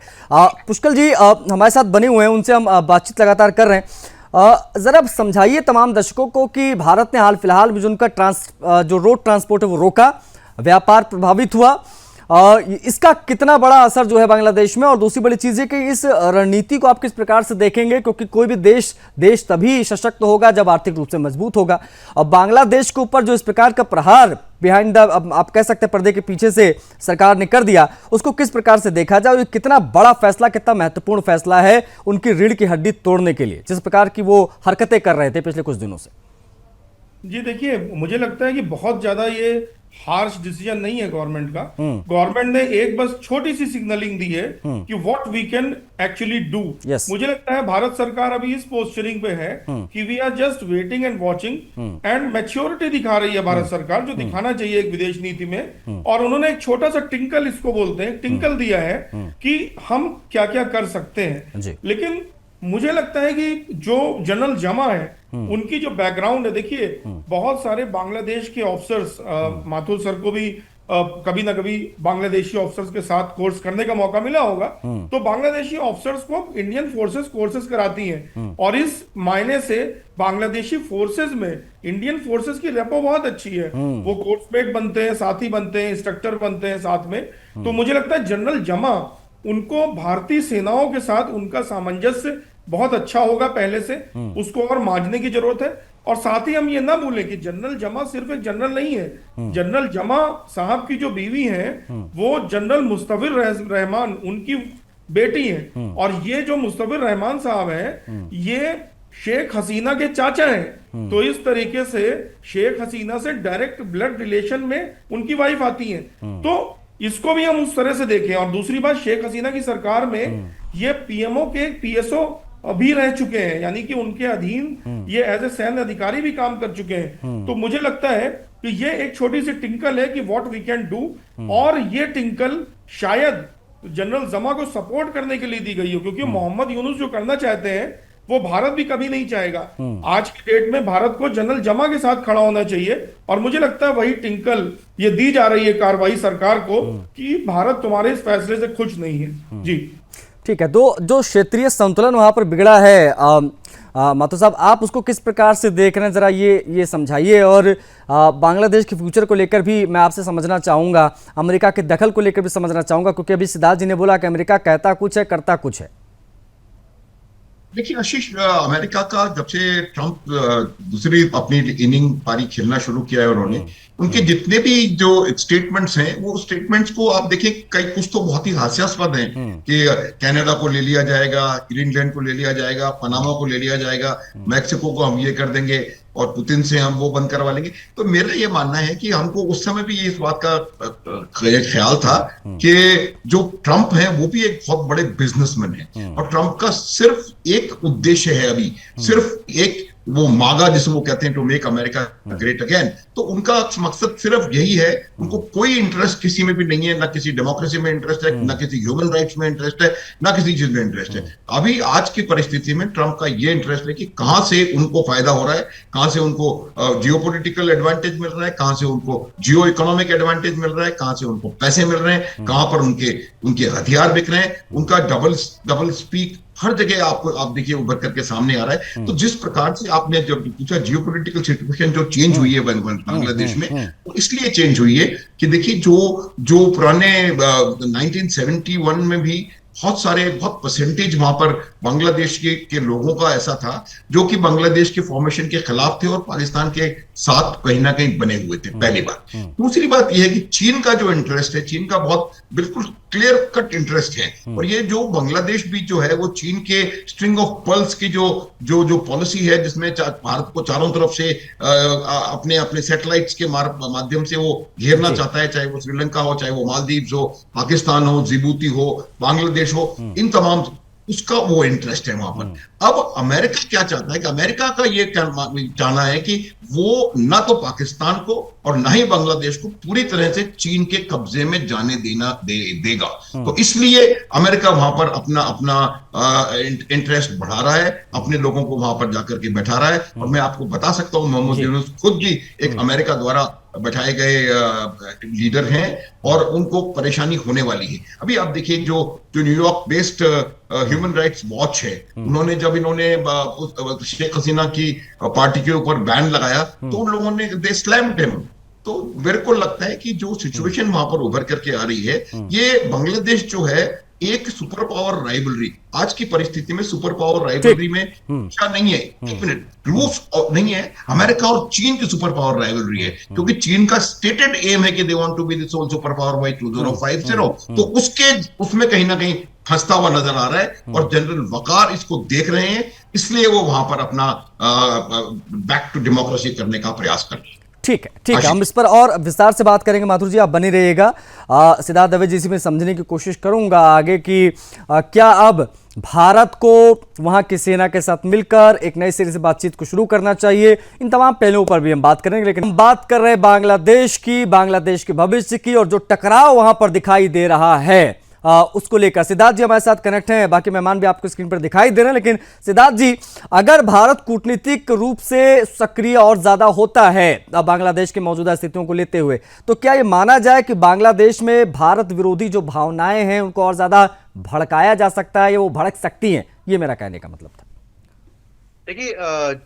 पुष्कल जी हमारे साथ बने हुए हैं, उनसे हम बातचीत लगातार कर रहे हैं। जरा समझाइए तमाम दर्शकों को कि भारत ने हाल फिलहाल में जो उनका जो रोड ट्रांसपोर्ट है वो रोका, व्यापार प्रभावित हुआ, इसका कितना बड़ा असर जो है बांग्लादेश में, और दूसरी बड़ी चीज है कि इस रणनीति को आप किस प्रकार से देखेंगे, क्योंकि कोई भी देश तभी सशक्त होगा जब आर्थिक रूप से मजबूत होगा, और बांग्लादेश के ऊपर जो इस प्रकार का प्रहार बिहाइंड द, आप कह सकते हैं पर्दे के पीछे से सरकार ने कर दिया, उसको किस प्रकार से देखा जाए, और कितना बड़ा फैसला, कितना महत्वपूर्ण फैसला है उनकी रीढ़ की हड्डी तोड़ने के लिए, जिस प्रकार की वो हरकतें कर रहे थे पिछले कुछ दिनों से। जी देखिए, मुझे लगता है कि बहुत ज्यादा ये हार्श डिसीजन नहीं है गवर्नमेंट का। गवर्नमेंट ने एक बस छोटी सी सिग्नलिंग दी है कि what we can actually do. मुझे लगता है भारत सरकार अभी इस पोस्चरिंग पे है कि we are just waiting and watching, and maturity दिखा रही है भारत सरकार, जो दिखाना चाहिए एक विदेश नीति में। और उन्होंने एक छोटा सा टिंकल, इसको बोलते हैं टिंकल, दिया है कि हम क्या क्या कर सकते हैं। लेकिन मुझे लगता है कि जो जनरल जमा है उनकी जो बैकग्राउंड है, देखिए बहुत सारे बांग्लादेश के ऑफिसर्स, माथुर सर को भी कभी ना कभी बांग्लादेशी ऑफिसर्स के साथ कोर्स करने का मौका मिला होगा, तो बांग्लादेशी ऑफिसर्स को इंडियन फोर्सेस कोर्सेज कराती हैं, और इस मायने से बांग्लादेशी फोर्सेज में इंडियन फोर्सेज की रेपो बहुत अच्छी है। वो कोर्समेट बनते हैं, साथी बनते हैं, इंस्ट्रक्टर बनते हैं साथ में। तो मुझे लगता है जनरल जमा, उनको भारतीय सेनाओं के साथ उनका सामंजस्य बहुत अच्छा होगा पहले से, उसको और मांझने की जरूरत है। और साथ ही हम ये ना भूलें कि जनरल जमा सिर्फ एक जनरल नहीं है। जनरल जमा साहब की जो बीवी है वो जनरल मुस्तफिर रहमान, उनकी बेटी है, और ये जो मुस्तफिर रहमान साहब है ये शेख हसीना के चाचा हैं। तो इस तरीके से शेख हसीना से डायरेक्ट ब्लड रिलेशन में उनकी वाइफ आती है, तो इसको भी हम उस तरह से देखें। और दूसरी बात, शेख हसीना की सरकार में ये पीएमओ के पीएसओ भी रह चुके हैं, यानी कि उनके अधीन ये एज ए सैन्य अधिकारी भी काम कर चुके हैं। तो मुझे लगता है कि ये एक छोटी सी टिंकल है कि व्हाट वी कैन डू, और ये टिंकल शायद जनरल जमा को सपोर्ट करने के लिए दी गई हो, क्योंकि मोहम्मद यूनुस जो करना चाहते हैं वो भारत भी कभी नहीं चाहेगा। आज की डेट में भारत को जनरल जमा के साथ खड़ा होना चाहिए, और मुझे लगता है वही टिंकल ये दी जा रही है कार्रवाई सरकार को कि भारत तुम्हारे इस फैसले से खुश नहीं है। जी ठीक है, तो जो क्षेत्रीय संतुलन वहां पर बिगड़ा है, माथुर साहब आप उसको किस प्रकार से देख रहे हैं, जरा ये समझाइए। और बांग्लादेश के फ्यूचर को लेकर भी मैं आपसे समझना चाहूंगा, अमेरिका के दखल को लेकर भी समझना चाहूंगा, क्योंकि अभी सिद्धार्थ जी ने बोला कि अमेरिका कहता कुछ है करता कुछ है। देखिए आशीष, अमेरिका का जब से ट्रंप दूसरी अपनी इनिंग पारी खेलना शुरू किया है उन्होंने, उनके जितने भी जो स्टेटमेंट्स हैं, वो स्टेटमेंट्स को आप देखें, कई कुछ तो बहुत ही हास्यास्पद हैं कि कनाडा को ले लिया जाएगा, ग्रीनलैंड को ले लिया जाएगा, पनामा को ले लिया जाएगा, मैक्सिको को हम ये कर देंगे और पुतिन से हम वो बंद करवा लेंगे। तो मेरा ये मानना है कि हमको उस समय भी इस बात का ख्याल था कि जो ट्रंप है वो भी एक बहुत बड़े बिजनेसमैन है, और ट्रंप का सिर्फ एक उद्देश्य है अभी, सिर्फ एक वो मागा जिसे वो कहते हैं, to make America great again. तो उनका मकसद सिर्फ यही है, उनको कोई इंटरेस्ट किसी में भी नहीं है, ना किसी डेमोक्रेसी में इंटरेस्ट है, ना किसी ह्यूमन राइट्स में इंटरेस्ट है, ना किसी चीज में इंटरेस्ट है। अभी आज की परिस्थिति में ट्रंप का ये इंटरेस्ट है कि कहां से उनको फायदा हो रहा है, कहां से उनको जियोपॉलिटिकल एडवांटेज मिल रहा है, कहां से उनको जियो इकोनॉमिक एडवांटेज मिल रहा है, कहां से उनको पैसे मिल रहे हैं, कहां पर उनके हथियार बिक रहे हैं। उनका डबल स्पीक हर जगह आप देखिए उभर करके सामने आ रहा है। तो जिस प्रकार से आपने जब पूछा जियोपॉलिटिकल सिचुएशन जो चेंज हुई है बांग्लादेश में, वो इसलिए चेंज हुई है कि देखिए जो पुराने 1971 में भी बहुत परसेंटेज वहां पर बांग्लादेश के लोगों का ऐसा था जो कि बांग्लादेश के फॉर्मेशन के खिलाफ थे और पाकिस्तान के साथ कहीं ना कहीं बने हुए थे, पहली बात। दूसरी बात यह है कि चीन का जो इंटरेस्ट है, चीन का बहुत बिल्कुल क्लियर कट इंटरेस्ट है, और ये जो बांग्लादेश भी जो है वो चीन के स्ट्रिंग ऑफ पर्ल्स की जो पॉलिसी है, जिसमें भारत को चारों तरफ से अपने सैटेलाइट्स के माध्यम से वो घेरना चाहता है, चाहे वो श्रीलंका हो, चाहे वो मालदीव्स हो, पाकिस्तान हो, जिबूती हो, बांग्लादेश हो, इन तमाम उसका वो इंटरेस्ट है वहां पर। अब अमेरिका क्या चाहता है कि अमेरिका का ये चाहना है कि वो ना तो पाकिस्तान को और ना ही बांग्लादेश को पूरी तरह से चीन के कब्जे में जाने देगा। तो इसलिए अमेरिका वहां पर अपना इंटरेस्ट बढ़ा रहा है, अपने लोगों को वहां पर जाकर के बैठा रहा है। और मैं आपको बता सकता हूं, मोहम्मद यूनुस खुद भी एक अमेरिका द्वारा बैठाए गए लीडर हैं, और उनको परेशानी होने वाली है। अभी आप देखिए जो New York based human rights watch है, उन्होंने जब इन्होंने शेख हसीना की पार्टी के ऊपर बैन लगाया, तो उन लोगों ने दे स्लैम्ड हिम, तो मेरे को लगता है कि जो सिचुएशन वहां पर उभर करके आ रही है, ये बांग्लादेश जो है एक सुपर पावर राइवलरी, आज की परिस्थिति में सुपर पावर राइवलरी में क्या नहीं है, एक मिनट, रूस नहीं है, अमेरिका और चीन की सुपर पावर राइवलरी है, क्योंकि चीन का स्टेटेड एम है कि they want to be the sole super power by 2050, तो उसमें कहीं ना कहीं फंसता हुआ नजर आ रहा है, और जनरल वकार इसको देख रहे हैं, इसलिए वो वहां पर अपना बैक टू डेमोक्रेसी करने का प्रयास कर रहे हैं। ठीक है, हम इस पर और विस्तार से बात करेंगे। माथुर जी आप बने रहिएगा। सिद्धार्थ दवे जी से मैं समझने की कोशिश करूंगा आगे कि क्या अब भारत को वहां की सेना के साथ मिलकर एक नए सिरे से बातचीत को शुरू करना चाहिए। इन तमाम पहलुओं पर भी हम बात करेंगे, लेकिन हम बात कर रहे हैं बांग्लादेश के भविष्य की, और जो टकराव वहां पर दिखाई दे रहा है उसको लेकर सिद्धार्थ जी हमारे साथ कनेक्ट हैं। बाकी मेहमान भी आपको स्क्रीन पर दिखाई दे रहे हैं। लेकिन सिद्धार्थ जी, अगर भारत कूटनीतिक रूप से सक्रिय और ज्यादा होता है बांग्लादेश की मौजूदा स्थितियों को लेते हुए, तो क्या ये माना जाए कि बांग्लादेश में भारत विरोधी जो भावनाएं हैं उनको और ज्यादा भड़काया जा सकता है या वो भड़क सकती हैं? ये मेरा कहने का मतलब था। देखिए,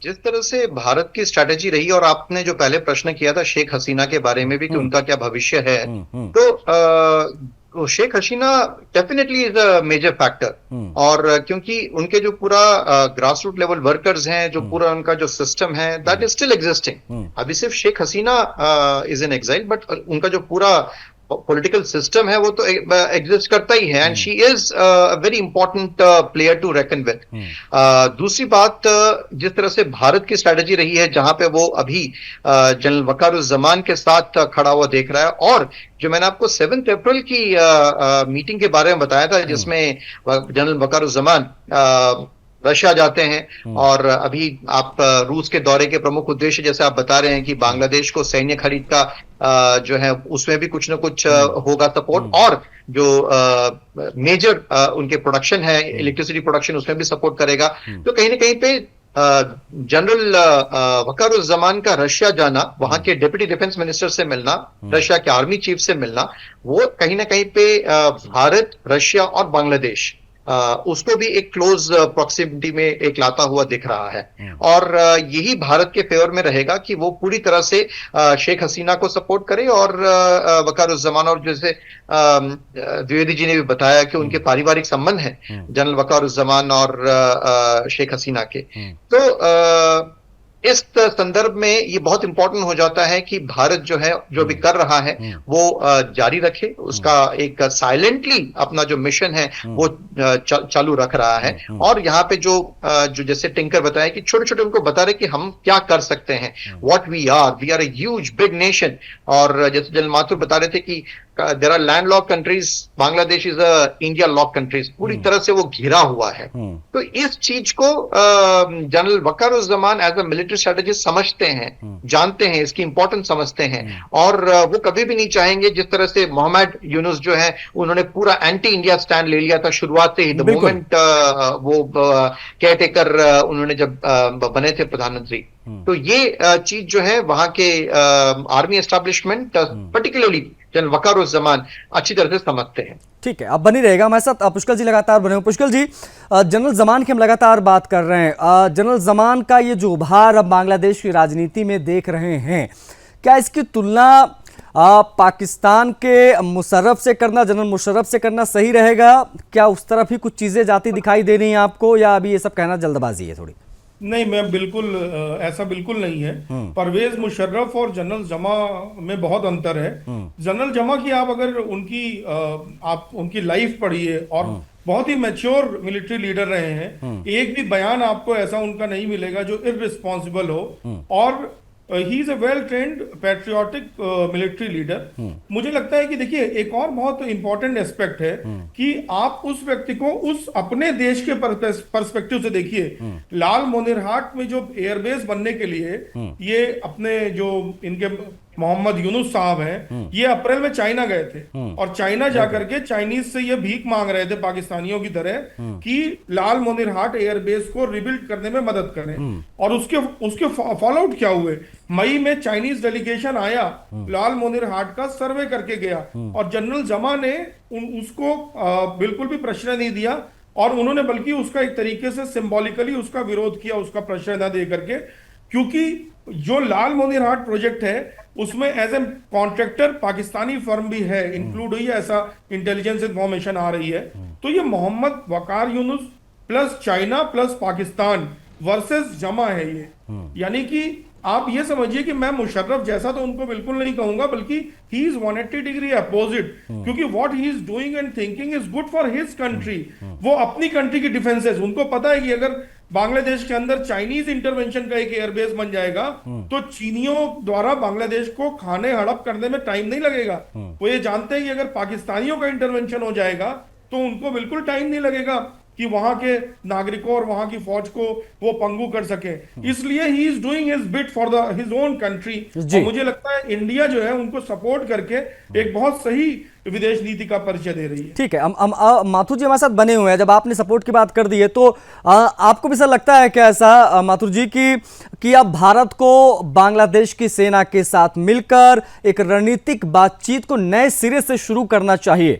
जिस तरह से भारत की स्ट्रैटेजी रही, और आपने जो पहले प्रश्न किया था शेख हसीना के बारे में भी कि उनका क्या भविष्य है, तो Sheikh Hasina definitely is a major factor. और क्योंकि उनके जो पूरा ग्रास रूट लेवल वर्कर्स हैं, जो पूरा उनका जो सिस्टम है, दैट इज स्टिल एग्जिस्टिंग। अभी सिर्फ Sheikh Hasina is in exile, but उनका जो पूरा पॉलिटिकल सिस्टम है वो तो एग्जिस्ट करता ही है, and she is a very important player to reckon with. दूसरी बात, जिस तरह से भारत की स्ट्रैटेजी रही है, जहां पे वो अभी जनरल वकारुज्जमान के साथ खड़ा हुआ देख रहा है, और जो मैंने आपको 7 अप्रैल की मीटिंग के बारे में बताया था, जिसमें जनरल वकारुज्जमान रशिया जाते हैं, और अभी आप रूस के दौरे के प्रमुख उद्देश्य जैसे आप बता रहे हैं कि बांग्लादेश को सैन्य खरीद का जो है उसमें भी कुछ ना कुछ होगा सपोर्ट, और जो मेजर उनके प्रोडक्शन है, इलेक्ट्रिसिटी प्रोडक्शन, उसमें भी सपोर्ट करेगा। तो कहीं ना कहीं पे जनरल वकारुज्जमान का रशिया जाना, वहां के डिप्टी डिफेंस मिनिस्टर से मिलना, रशिया के आर्मी चीफ से मिलना, वो कहीं ना कहीं पे भारत, रशिया और बांग्लादेश उसको भी एक क्लोज प्रॉक्सिमिटी में एक लाता हुआ दिख रहा है। और यही भारत के फेवर में रहेगा कि वो पूरी तरह से शेख हसीना को सपोर्ट करे, और वकारुज्जमान, और जैसे द्विवेदी जी ने भी बताया कि उनके पारिवारिक संबंध हैं जनरल वकारुज्जमान और शेख हसीना के, तो इस संदर्भ में ये बहुत इंपॉर्टेंट हो जाता है कि भारत जो है, जो भी कर रहा है वो जारी रखे, उसका एक साइलेंटली अपना जो मिशन है वो चालू रख रहा है। और यहाँ पे जो जैसे टिंकर बताया कि छोटे छोटे उनको बता रहे कि हम क्या कर सकते हैं, what we are a huge big nation. और जैसे जनरल माथुर बता रहे थे कि there are landlocked countries, Bangladesh is a India lock countries, पूरी तरह से वो घिरा हुआ है। तो इस चीज को general Wakeruzzaman as a military strategist समझते हैं, जानते हैं, इसकी इंपॉर्टेंस समझते हैं, और वो कभी भी नहीं चाहेंगे, जिस तरह से मोहम्मद यूनुस जो है उन्होंने पूरा एंटी इंडिया स्टैंड ले लिया था शुरुआत से ही, द मोमेंट वो केयरटेकर उन्होंने जब बने थे प्रधानमंत्री। तो ये चीज जो है वहां के army establishment, particularly general Wakeruzzaman अच्छी तरह से समझते हैं। ठीक है, अब बनी रहेगा हमारे साथ पुष्कल जी लगातार बने हुए। पुष्कल जी, जनरल जमान की हम लगातार बात कर रहे हैं। जनरल जमान का ये जो उभार अब बांग्लादेश की राजनीति में देख रहे हैं, क्या इसकी तुलना पाकिस्तान के मुशर्रफ से करना, जनरल मुशर्रफ से करना सही रहेगा? क्या उस तरफ ही कुछ चीजें जाती दिखाई दे रही हैं आपको, या अभी ये सब कहना जल्दबाजी है थोड़ी? नहीं, मैं बिल्कुल ऐसा बिल्कुल नहीं है। परवेज मुशर्रफ और जनरल जमा में बहुत अंतर है। जनरल जमा की आप अगर उनकी लाइफ पढ़िए, और बहुत ही मैच्योर मिलिट्री लीडर रहे हैं। एक भी बयान आपको ऐसा उनका नहीं मिलेगा जो इररिस्पॉन्सिबल हो, और he is a well trained patriotic military leader. मुझे लगता है कि देखिए, एक और बहुत इंपॉर्टेंट एस्पेक्ट है कि आप उस व्यक्ति को उस अपने देश के पर्सपेक्टिव से देखिए। लाल मोनिरहाट में जो एयरबेस बनने के लिए ये अपने जो इनके मोहम्मद यूनुस साहब हैं, ये अप्रैल में चाइना गए थे, और चाइना जाकर के चाइनीज से ये भीख मांग रहे थे पाकिस्तानियों की तरह कि लाल मोनिरहाट एयरबेस को रिबिल्ड करने में मदद करें। और उसके फॉलो आउट क्या हुए? मई में चाइनीज डेलीगेशन आया, लाल मोनिरहाट का सर्वे करके गया, और जनरल जमा ने उसको बिल्कुल भी प्रश्रय नहीं दिया, और उन्होंने बल्कि उसका एक तरीके से सिंबॉलिकली उसका विरोध किया, उसका प्रश्रय न दे करके, क्योंकि जो लाल मोनीरहाट प्रोजेक्ट है उसमें as a contractor Pakistani firm भी है, इंक्लूड हुई है, ऐसा इंटेलिजेंस इंफॉर्मेशन आ रही है। तो ये Mohammad Waqar Yunus plus China plus Pakistan versus जमा है ये। यानी कि आप ये समझिए कि मैं मुशर्रफ जैसा तो उनको बिल्कुल नहीं कहूंगा, बल्कि ही इज 180 डिग्री अपोजिट, क्योंकि what he is doing and thinking is good for his country. वो अपनी कंट्री की डिफेंसेस, उनको पता है कि अगर बांग्लादेश के अंदर चाइनीज इंटरवेंशन का एक एयरबेस बन जाएगा तो चीनियों द्वारा बांग्लादेश को खाने हड़प करने में टाइम नहीं लगेगा। वो ये जानते हैं कि अगर पाकिस्तानियों का इंटरवेंशन हो जाएगा तो उनको बिल्कुल टाइम नहीं लगेगा कि वहां के नागरिकों और वहां की फौज को वो पंगु कर सके। इसलिए he is doing his bit for the his own country. और मुझे लगता है इंडिया जो है उनको सपोर्ट करके एक बहुत सही विदेश नीति का परिचय दे रही है। ठीक है, माथुर जी हमारे साथ बने हुए हैं। जब आपने सपोर्ट की बात कर दी है तो आपको भी ऐसा लगता है क्या ऐसा माथुर जी कि अब भारत को बांग्लादेश की सेना के साथ मिलकर एक रणनीतिक बातचीत को नए सिरे से शुरू करना चाहिए?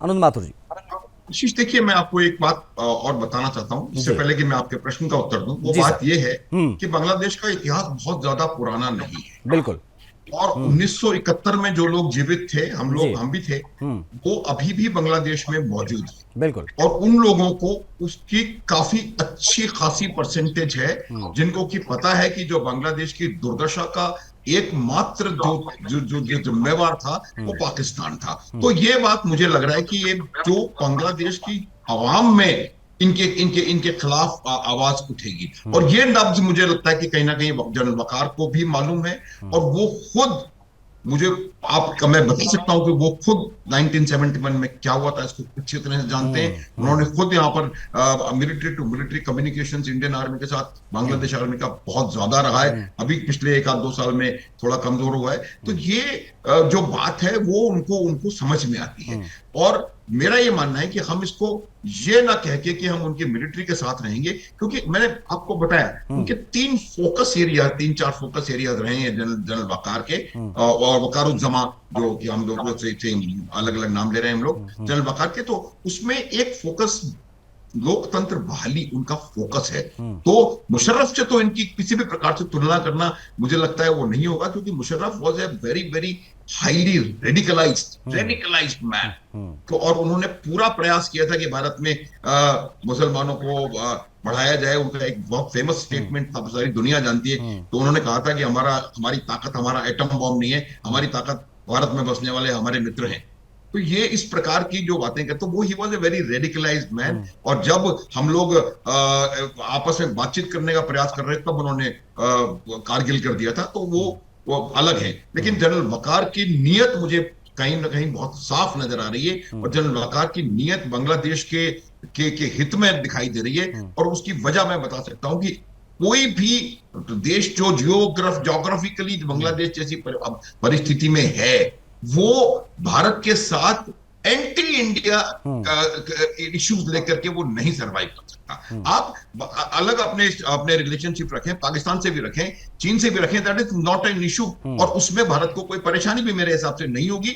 आनंद माथुर जी। आशीष देखिए, मैं आपको एक बात और बताना चाहता हूं इससे पहले कि मैं आपके प्रश्न का उत्तर दूं। वो बात ये है कि बांग्लादेश का इतिहास बहुत ज्यादा पुराना नहीं है। बिल्कुल। और 1971 में जो लोग जीवित थे, हम भी थे, वो अभी भी बांग्लादेश में मौजूद है। बिल्कुल। और उन लोगों को उसकी काफी अच्छी खासी परसेंटेज है जिनको कि पता है कि जो बांग्लादेश की दुर्दशा का एकमात्र जो जिम्मेवार था वो पाकिस्तान था। तो ये बात मुझे लग रहा है कि ये जो बांग्लादेश की आवाम में इनके इनके इनके खिलाफ आवाज उठेगी। और ये नब्ज मुझे लगता है कि कहीं ना कहीं जनरल वकार को भी मालूम है। और वो खुद मैं बता सकता हूं कि वो खुद 1971 में क्या हुआ था इसको अच्छी तरह से जानते हैं। उन्होंने खुद यहाँ पर military to military communications Indian army के साथ बांग्लादेश आर्मी का बहुत ज्यादा रहा है। अभी पिछले 1-2 साल में थोड़ा कमजोर हुआ है। तो ये जो बात है वो उनको समझ में आती है। और मेरा ये मानना है कि हम इसको ये ना कह के कि हम उनकी मिलिट्री के साथ रहेंगे, क्योंकि मैंने आपको बताया उनके 3-4 फोकस एरियाज रहे हैं जनरल वकार के, और वकारुज्जमा जो कि हम लोग अलग अलग नाम ले रहे हैं हम लोग जनरल वकार के। तो उसमें एक फोकस लोकतंत्र बहाली उनका फोकस है। तो मुशर्रफ से तो इनकी किसी भी प्रकार से तुलना करना मुझे लगता है वो नहीं होगा, क्योंकि Musharraf was a very very highly radicalised man. तो और उन्होंने पूरा प्रयास किया था कि भारत में मुसलमानों को बढ़ाया जाए। उनका एक बहुत फेमस स्टेटमेंट था, सारी दुनिया जानती है। तो उन्होंने कहा था कि हमारी ताकत हमारा एटम बॉम्ब नहीं है, हमारी ताकत भारत में बसने वाले हमारे मित्र हैं। तो ये इस प्रकार की जो बातें करते, तो वो he was a very radicalised man. और जब हम लोग आपस में बातचीत करने का प्रयास कर रहे थे तब उन्होंने कारगिल कर दिया था। तो वो अलग है। लेकिन जनरल वकार की नीयत मुझे कहीं ना कहीं बहुत साफ नजर आ रही है। और जनरल वकार की नीयत बांग्लादेश के हित में दिखाई दे रही है। और उसकी वजह मैं बता सकता हूं कि कोई भी देश जो ज्योग्राफिकली बांग्लादेश जैसी परिस्थिति में है, वो भारत के साथ एंटी इंडिया इश्यूज लेकर के वो नहीं सरवाइव कर सकता। आप अलग अपने रिलेशनशिप रखें, पाकिस्तान से भी रखें, चीन से भी रखें, that is not an issue. और उसमें भारत को कोई परेशानी भी मेरे हिसाब से नहीं होगी।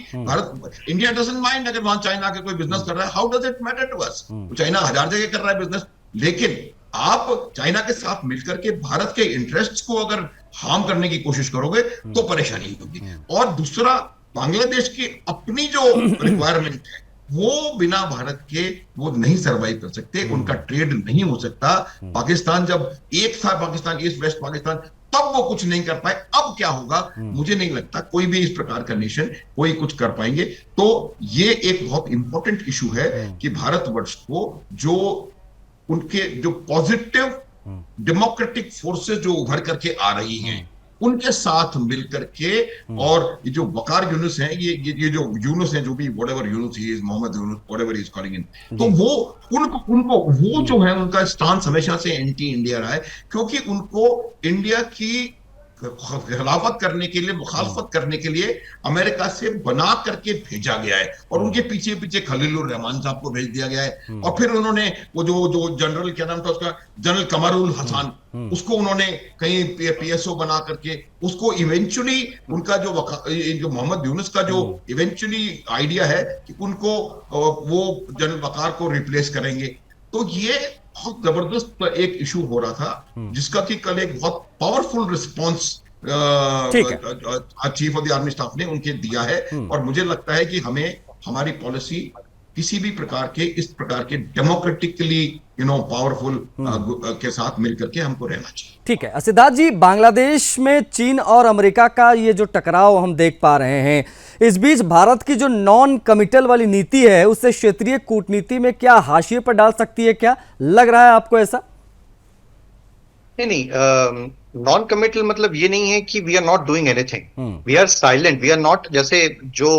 इंडिया डजंट माइंड अगर वहां चाइना के कोई बिजनेस कर रहा है, how does it matter to us? China 1000 जगह कर रहा है बिजनेस, लेकिन आप चाइना के साथ मिलकर के भारत के इंटरेस्ट्स को अगर हार्म करने की कोशिश करोगे तो परेशानी होगी। और दूसरा, बांग्लादेश की अपनी जो रिक्वायरमेंट है वो बिना भारत के वो नहीं सरवाइव कर सकते, उनका ट्रेड नहीं हो सकता। पाकिस्तान जब एक था, पाकिस्तान ईस्ट वेस्ट पाकिस्तान, तब वो कुछ नहीं कर पाए। अब क्या होगा मुझे नहीं लगता कोई भी इस प्रकार का नेशन कोई कुछ कर पाएंगे। तो ये एक बहुत इंपॉर्टेंट इशू है कि भारतवर्ष को जो उनके जो पॉजिटिव डेमोक्रेटिक फोर्सेस जो उभर करके आ रही हैं उनके साथ मिलकर के, और ये जो वकार यूनुस हैं, ये जो यूनुस हैं, जो भी whatever Yunus he is, Mohammad Yunus, whatever he is calling in, तो वो उनको वो जो है उनका स्टांस हमेशा से एंटी इंडिया रहा है। क्योंकि उनको इंडिया की खिलाफत करने के लिए, मुखालफत करने के लिए अमेरिका से बना करके भेजा गया है। और उनके पीछे पीछे खलीलुर रहमान साहब को भेज दिया गया है। और फिर उन्होंने वो जो जनरल, क्या नाम था उसका, जनरल कमरुल हसन, उसको उन्होंने कहीं पीएसओ बना करके उसको इवेंचुअली उनका जो मोहम्मद यूनुस का जो इवेंचुअली आइडिया है कि उनको वो जनरल वकार को रिप्लेस करेंगे। तो ये बहुत जबरदस्त एक इशू हो रहा था, जिसका कि कल एक बहुत पावरफुल रिस्पॉन्स ठीक है। Chief of the army staff ने उनके दिया है। और मुझे लगता है कि हमें हमारी पॉलिसी किसी भी प्रकार के डेमोक्रेटिकली पावरफुल के साथ मिलकर के हमको रहना चाहिए। ठीक है सिद्धार्थ जी, बांग्लादेश में चीन और अमेरिका का ये जो टकराव हम देख पा रहे हैं, इस बीच भारत की जो नॉन कमिटल वाली नीति है उससे क्षेत्रीय कूटनीति में क्या हाशिए पर डाल सकती है? क्या लग रहा है आपको ऐसा? नहीं, नॉन कमिटल मतलब ये नहीं है कि we are not doing anything, we are silent, we are not. जैसे जो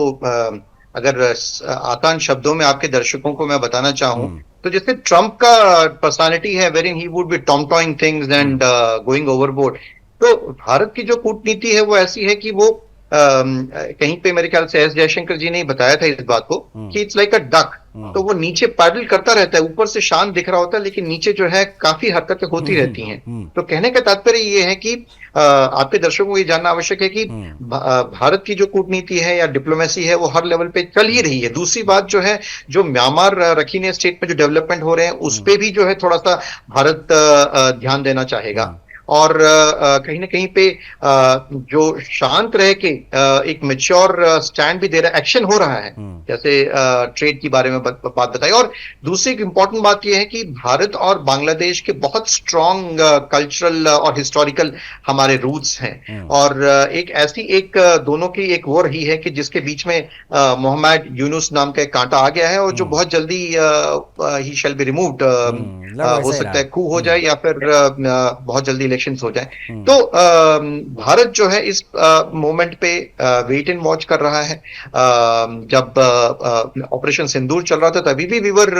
अगर आसान शब्दों में आपके दर्शकों को मैं बताना चाहूं तो जैसे ट्रम्प का पर्सनालिटी है wherein he would be tom tomming things and going overboard, तो भारत की जो कूटनीति है वो ऐसी है कि वो कहीं पे मेरे ख्याल से एस जयशंकर जी ने बताया था इस बात को कि इट्स लाइक अ डक, तो वो नीचे पैडल करता रहता है, ऊपर से शांत दिख रहा होता है लेकिन नीचे जो है काफी हरकतें होती रहती हैं। तो कहने का तात्पर्य ये है कि आपके दर्शकों को ये जानना आवश्यक है कि भारत की जो कूटनीति है या डिप्लोमेसी है वो हर लेवल पे चल ही रही है। दूसरी बात जो है, जो म्यांमार रखीने स्टेट में जो डेवलपमेंट हो रहे हैं उस पे भी जो है थोड़ा सा भारत ध्यान देना चाहेगा। और कहीं ना कहीं पे जो शांत रह के एक मैच्योर स्टैंड भी दे रहा है, एक्शन हो रहा है, जैसे ट्रेड की बारे में बात बताई। और दूसरी एक इंपॉर्टेंट बात यह है कि भारत और बांग्लादेश के बहुत स्ट्रॉन्ग कल्चरल और हिस्टोरिकल हमारे रूट्स हैं, और एक ऐसी एक दोनों की एक वो रही है कि जिसके बीच में मोहम्मद यूनुस नाम का एक कांटा आ गया है और जो बहुत जल्दी ही शैल बी रिमूव्ड, हो सकता है कू हो जाए या फिर बहुत जल्दी इलेक्शंस हो जाए। तो भारत जो है इस मोमेंट पे वेट एंड वॉच कर रहा है। जब ऑपरेशन सिंदूर चल रहा था तभी भी वी वर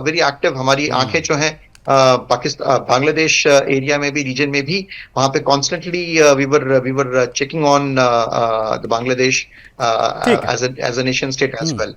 वेरी एक्टिव, हमारी आंखें जो हैं पाकिस्तान बांग्लादेश एरिया में भी, रीजन में भी, वहां पे constantly we were checking on the Bangladesh as a nation state as well.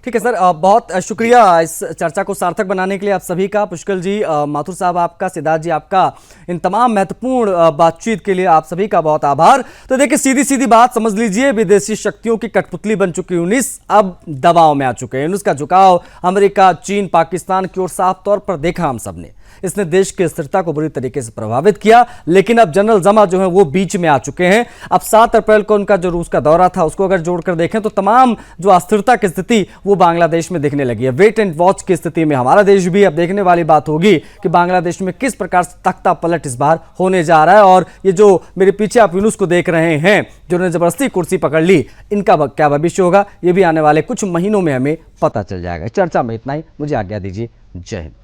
ठीक है सर, बहुत शुक्रिया इस चर्चा को सार्थक बनाने के लिए आप सभी का। पुष्कल जी, माथुर साहब आपका, सिद्धार्थ जी आपका, इन तमाम महत्वपूर्ण बातचीत के लिए आप सभी का बहुत आभार। तो देखिए, सीधी सीधी बात समझ लीजिए, विदेशी शक्तियों की कठपुतली बन चुकी यूनिस अब दबाव में आ चुके हैं। यूनिस का झुकाव अमेरिका, चीन, पाकिस्तान की ओर साफ तौर पर देखा हम सब ने। इसने देश की स्थिरता को बुरी तरीके से प्रभावित किया, लेकिन अब जनरल जमा जो है वो बीच में आ चुके हैं। अब 7 अप्रैल को उनका जो रूस का दौरा था उसको अगर जोड़कर देखें तो तमाम जो अस्थिरता की स्थिति वो बांग्लादेश में दिखने लगी है। वेट एंड वॉच की स्थिति में हमारा देश भी। अब देखने वाली बात होगी कि बांग्लादेश में किस प्रकार से तख्ता पलट इस बार होने जा रहा है। और ये जो मेरे पीछे आप यूनुस को देख रहे हैं जिन्होंने जबरदस्ती कुर्सी पकड़ ली, इनका क्या भविष्य होगा ये भी आने वाले कुछ महीनों में हमें पता चल जाएगा। चर्चा में इतना ही, मुझे आज्ञा दीजिए। जय हिंद।